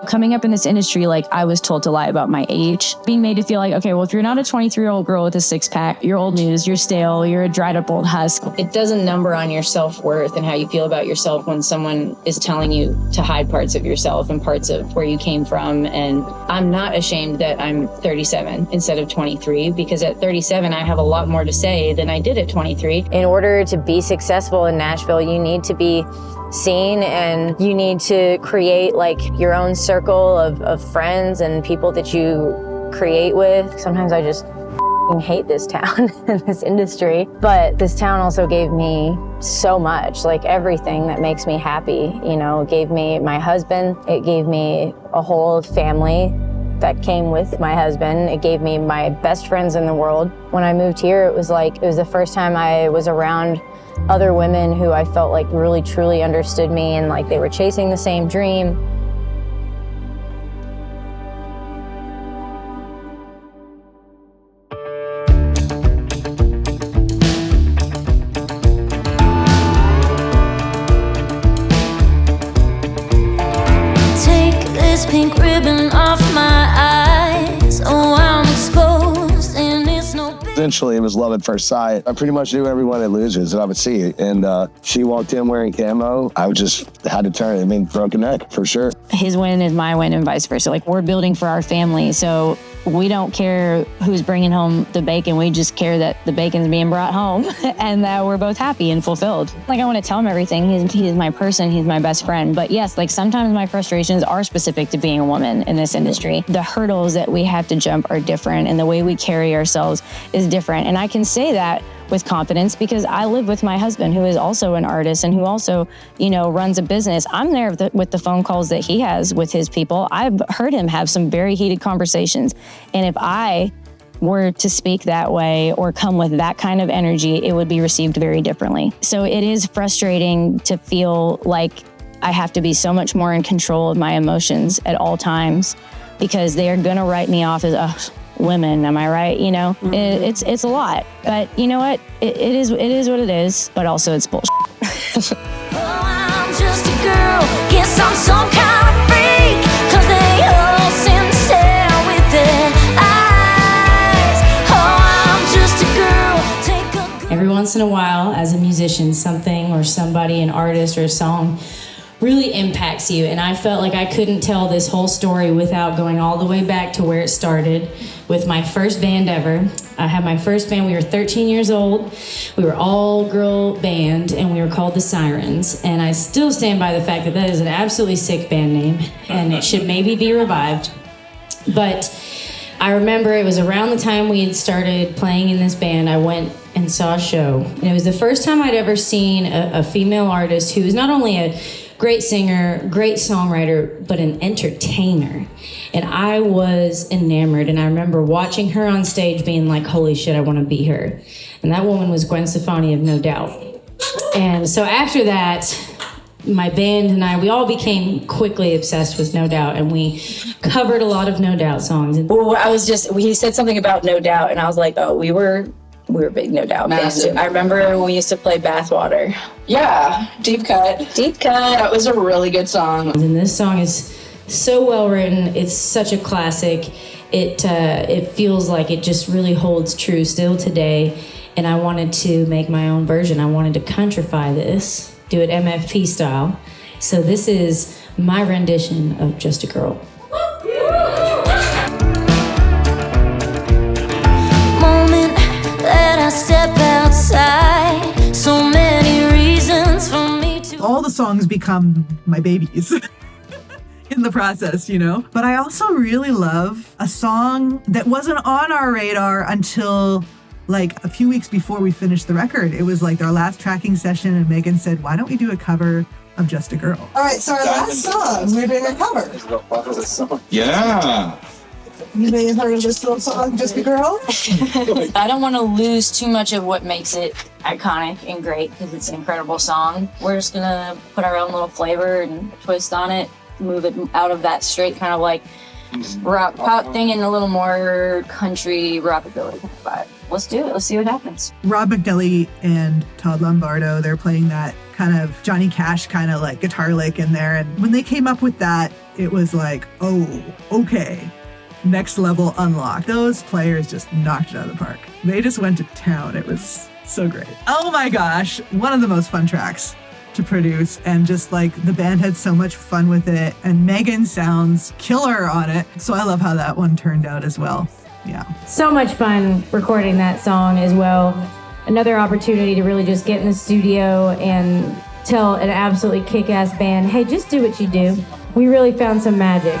Coming up in this industry, like, I was told to lie about my age. Being made to feel like, okay, well, if you're not a 23-year-old girl with a six-pack, you're old news, you're stale, you're a dried-up old husk. It doesn't number on your self-worth and how you feel about yourself when someone is telling you to hide parts of yourself and parts of where you came from. And I'm not ashamed that I'm 37 instead of 23, because at 37, I have a lot more to say than I did at 23. In order to be successful in Nashville, you need to be seen, and you need to create like your own circle of friends and people that you create with. Sometimes I just hate this town and this industry, but this town also gave me so much, like everything that makes me happy. You know, it gave me my husband, it gave me a whole family that came with my husband. It gave me my best friends in the world. When I moved here, it was the first time I was around other women who I felt like really truly understood me and like they were chasing the same dream. Take this pink ribbon off my eyes. Oh, I'm exposed and it's no big. Essentially, it was love at first sight. I pretty much knew everyone that loses that I would see. And she walked in wearing camo. I just had to turn. I mean, broken neck, for sure. His win is my win and vice versa. Like, we're building for our family. So we don't care who's bringing home the bacon. We just care that the bacon's being brought home and that we're both happy and fulfilled. Like, I want to tell him everything. He's my person. He's my best friend. But yes, like, sometimes my frustrations are specific to being a woman in this industry. The hurdles that we have to jump are different, and the way we carry ourselves is different. And I can say that with confidence because I live with my husband, who is also an artist and who also, you know, runs a business. I'm there with the phone calls that he has with his people. I've heard him have some very heated conversations. And if I were to speak that way or come with that kind of energy, it would be received very differently. So it is frustrating to feel like I have to be so much more in control of my emotions at all times, because they are gonna write me off as, women, am I right? You know, it's a lot, but you know what? It is what it is, but also it's bullshit. Oh, I'm just a girl, guess I'm some kind of freak, 'cause they all seem to stare with their eyes. Oh, I'm just a girl, take a good. Every once in a while, as a musician, something or somebody, an artist or a song really impacts you. And I felt like I couldn't tell this whole story without going all the way back to where it started with my first band ever. I had my first band, we were 13 years old. We were all girl band and we were called the Sirens. And I still stand by the fact that that is an absolutely sick band name and it should maybe be revived. But I remember it was around the time we had started playing in this band, I went and saw a show. And it was the first time I'd ever seen a female artist who was not only a great singer, great songwriter, but an entertainer. And I was enamored. And I remember watching her on stage being like, holy shit, I want to be her. And that woman was Gwen Stefani of No Doubt. And so after that, my band and I, we all became quickly obsessed with No Doubt, and we covered a lot of No Doubt songs. Well, he said something about No Doubt, and I was like, oh, we were big No Doubt fans too. I remember when we used to play Bathwater. Yeah, Deep Cut. That was a really good song. And this song is so well written. It's such a classic. It feels like it just really holds true still today. And I wanted to make my own version. I wanted to countrify this, do it MFP style. So this is my rendition of Just a Girl. Moment that I step outside, so many reasons for me to. All the songs become my babies in the process, you know? But I also really love a song that wasn't on our radar until like a few weeks before we finished the record. It was like our last tracking session, and Meghan said, why don't we do a cover of Just a Girl? All right, so our last song, we're doing a cover. Yeah. You may have heard of this little song, Just a Girl? I don't want to lose too much of what makes it iconic and great, because it's an incredible song. We're just going to put our own little flavor and twist on it, move it out of that straight kind of like rock pop thing and a little more country rockabilly kind of vibe. let's do it. Let's see what happens. Rob McNally and Todd Lombardo, they're playing that kind of Johnny Cash kind of like guitar lick in there. And when they came up with that, it was like, oh, okay. Next level unlocked. Those players just knocked it out of the park. They just went to town. It was so great. Oh my gosh. One of the most fun tracks to produce, and just like the band had so much fun with it, and Meghan sounds killer on it. So I love how that one turned out as well. Yeah. So much fun recording that song as well. Another opportunity to really just get in the studio and tell an absolutely kick-ass band, hey, just do what you do. We really found some magic.